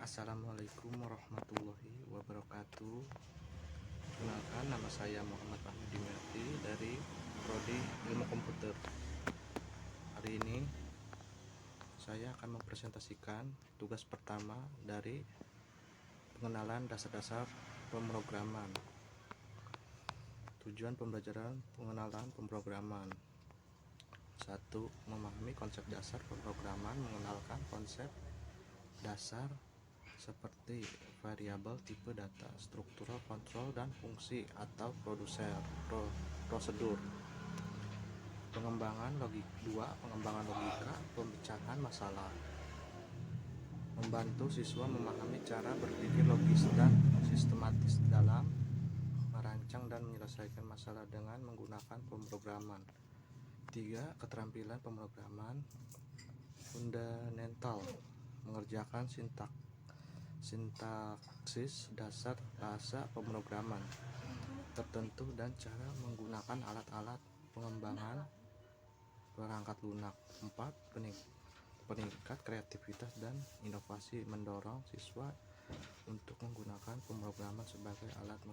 Assalamualaikum warahmatullahi wabarakatuh. Kenalkan, nama saya Muhammad Fahmi Dimerti dari Prodi Ilmu Komputer. Hari ini saya akan mempresentasikan tugas pertama dari pengenalan dasar-dasar pemrograman. Tujuan pembelajaran pengenalan pemrograman: 1. Memahami konsep dasar pemrograman, mengenalkan konsep dasar seperti variabel, tipe data, struktural, kontrol, dan fungsi atau prosedur. Pengembangan logika, pemecahan masalah. Membantu siswa memahami cara berpikir logis dan sistematis dalam merancang dan menyelesaikan masalah dengan menggunakan pemrograman. 3. Keterampilan pemrograman fundamental, mengerjakan sintaksis dasar bahasa pemrograman tertentu dan cara menggunakan alat-alat pengembangan perangkat lunak. 4. Peningkat kreativitas dan inovasi, mendorong siswa untuk menggunakan pemrograman sebagai alat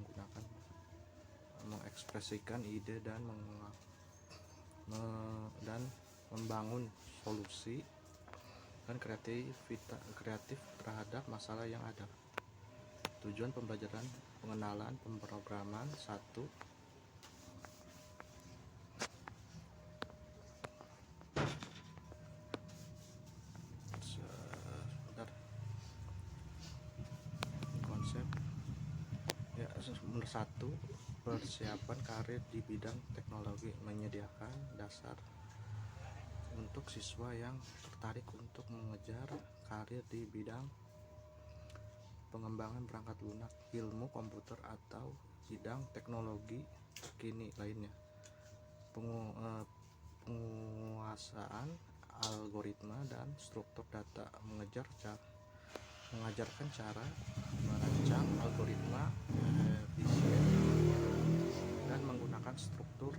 mengekspresikan ide dan membangun solusi dan kreatif terhadap masalah yang ada. Tujuan pembelajaran pengenalan pemrograman: 1. Konsep ya, 1. Persiapan karir di bidang teknologi, menyediakan dasar untuk siswa yang tertarik untuk mengejar karir di bidang pengembangan perangkat lunak, ilmu komputer, atau bidang teknologi terkini lainnya. Penguasaan algoritma dan struktur data, mengajarkan cara merancang algoritma efisien dan menggunakan struktur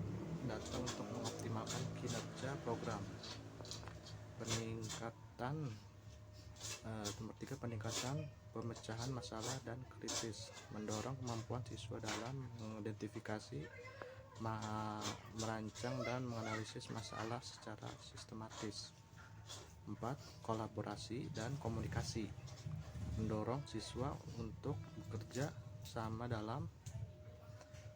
data untuk mengoptimalkan kinerja program. Peningkatan pemecahan masalah dan kritis, mendorong kemampuan siswa dalam mengidentifikasi, merancang, dan menganalisis masalah secara sistematis. 4. Kolaborasi dan komunikasi, mendorong siswa untuk bekerja sama dalam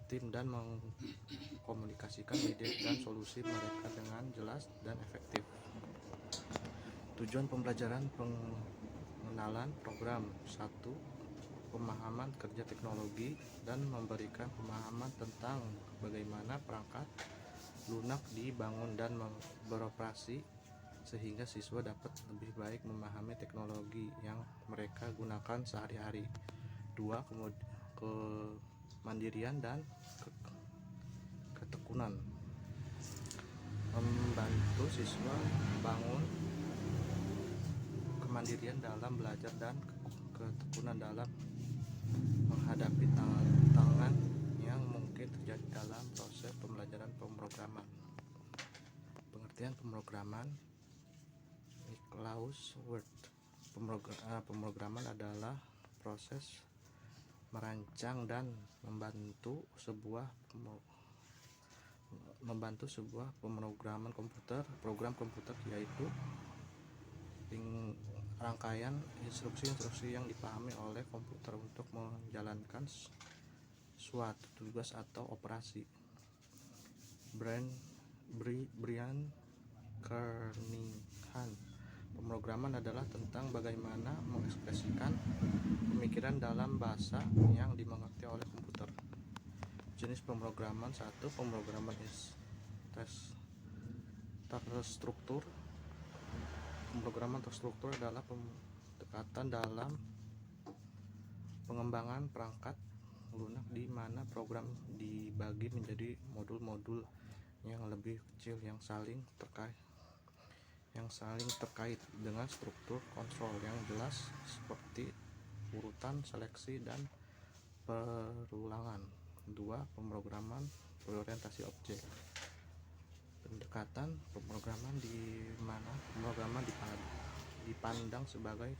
tim dan mengkomunikasikan ide dan solusi mereka dengan jelas dan efektif. Tujuan pembelajaran pengenalan program: 1. Pemahaman kerja teknologi dan memberikan pemahaman tentang bagaimana perangkat lunak dibangun dan beroperasi sehingga siswa dapat lebih baik memahami teknologi yang mereka gunakan sehari-hari. 2. Kemandirian dan ketekunan, membantu siswa membangun kemandirian dalam belajar dan ketekunan dalam menghadapi tantangan yang mungkin terjadi dalam proses pembelajaran pemrograman. Pengertian pemrograman: Niklaus Wirth. Pemrograman adalah proses merancang dan membantu sebuah program komputer, yaitu rangkaian instruksi-instruksi yang dipahami oleh komputer untuk menjalankan suatu tugas atau operasi. Brian Kernighan. Pemrograman adalah tentang bagaimana mengekspresikan pemikiran dalam bahasa yang dimengerti oleh komputer. Jenis pemrograman: 1. Pemrograman terstruktur. Pemrograman terstruktur adalah pendekatan dalam pengembangan perangkat lunak di mana program dibagi menjadi modul-modul yang lebih kecil yang saling terkait dengan struktur kontrol yang jelas seperti urutan, seleksi, dan perulangan. 2. Pemrograman berorientasi objek. Pendekatan pemrograman di mana pemrograman dipandang sebagai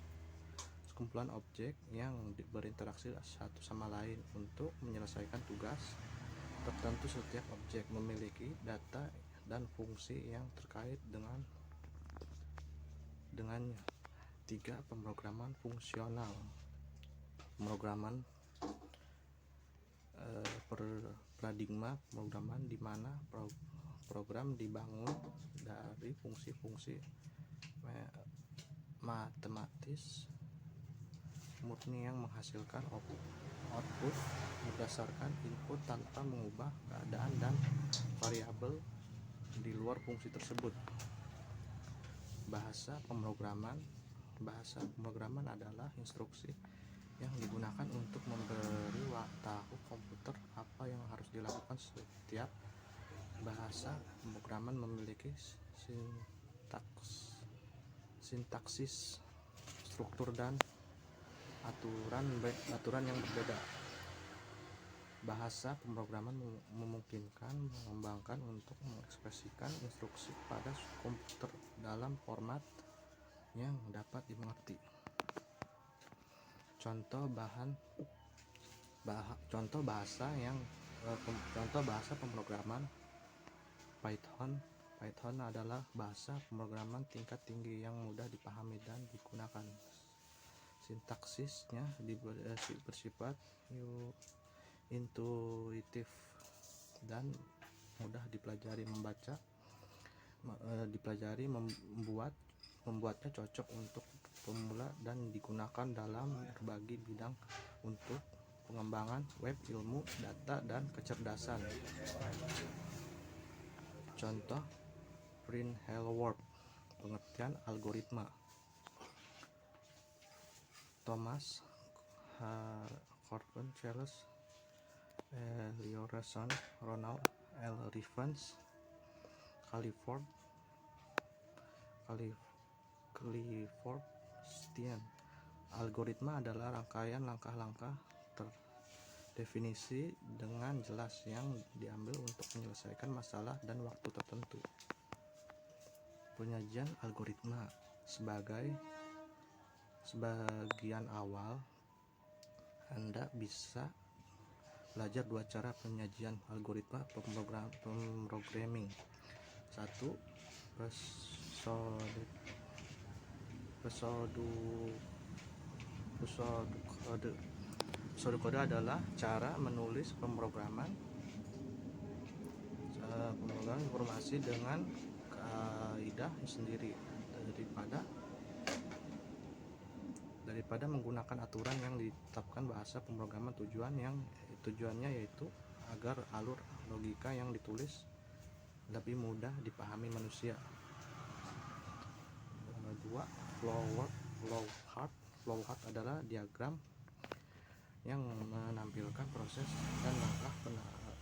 sekumpulan objek yang berinteraksi satu sama lain untuk menyelesaikan tugas tertentu. Setiap objek memiliki data dan fungsi yang terkait dengannya. 3. Pemrograman fungsional. Pemrograman paradigma pemrograman di mana program dibangun dari fungsi-fungsi matematis murni yang menghasilkan output berdasarkan input tanpa mengubah keadaan dan variabel di luar fungsi tersebut. Bahasa pemrograman adalah instruksi yang digunakan untuk memberi tahu komputer apa yang harus dilakukan. Setiap bahasa pemrograman memiliki sintaksis, struktur, dan aturan yang berbeda. Bahasa pemrograman memungkinkan mengembangkan untuk mengekspresikan instruksi pada komputer dalam format yang dapat dimengerti. Contoh bahasa pemrograman Python. Python adalah bahasa pemrograman tingkat tinggi yang mudah dipahami dan digunakan. Sintaksisnya bersifat intuitif dan mudah dipelajari. Membuatnya cocok untuk pemula dan digunakan dalam berbagai bidang untuk pengembangan web, ilmu data, dan kecerdasan. Contoh print hello world. Pengertian algoritma. Thomas Corbin, Charles Lioresson, Ronald L. Rivens, Clifford Stein. Algoritma adalah rangkaian langkah-langkah terdefinisi dengan jelas yang diambil untuk menyelesaikan masalah dan waktu tertentu. Penyajian algoritma. Sebagian awal, Anda bisa belajar dua cara penyajian algoritma pemrogramming. 1. Pseudokode adalah cara menulis pemrograman informasi dengan kaidah sendiri daripada menggunakan aturan yang ditetapkan bahasa pemrograman. Tujuannya yaitu agar alur logika yang ditulis lebih mudah dipahami manusia. 2. Flowchart adalah diagram yang menampilkan proses dan langkah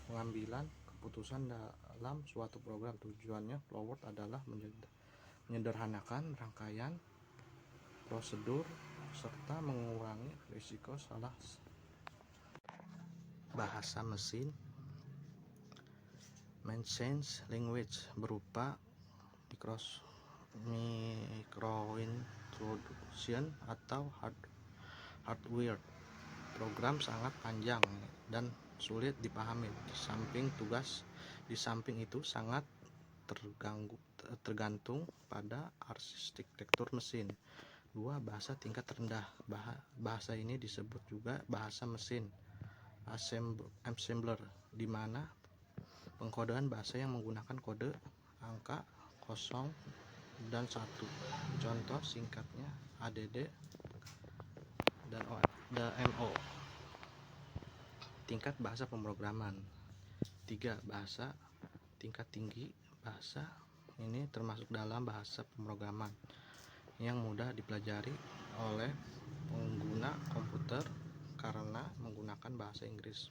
pengambilan keputusan dalam suatu program. Tujuannya flowchart adalah menyederhanakan rangkaian prosedur serta mengurangi risiko salah. Bahasa mesin. Machine language berupa microintroduction atau hardware program sangat panjang dan sulit dipahami. Di samping itu sangat tergantung pada arsitektur mesin. 2. Bahasa tingkat rendah. Bahasa ini disebut juga bahasa mesin assembler, di mana pengkodean bahasa yang menggunakan kode angka 0 dan 1. Contoh singkatnya ADD dan MO. Tingkat bahasa pemrograman. 3. Bahasa tingkat tinggi. Bahasa ini termasuk dalam bahasa pemrograman yang mudah dipelajari oleh pengguna komputer karena menggunakan bahasa Inggris.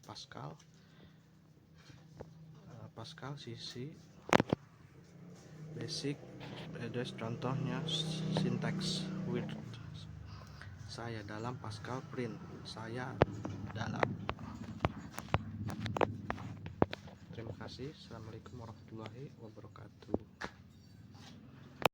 Pascal sisi basic. Contohnya syntax with saya dalam Pascal, print saya dalam. Terima kasih. Assalamualaikum warahmatullahi wabarakatuh.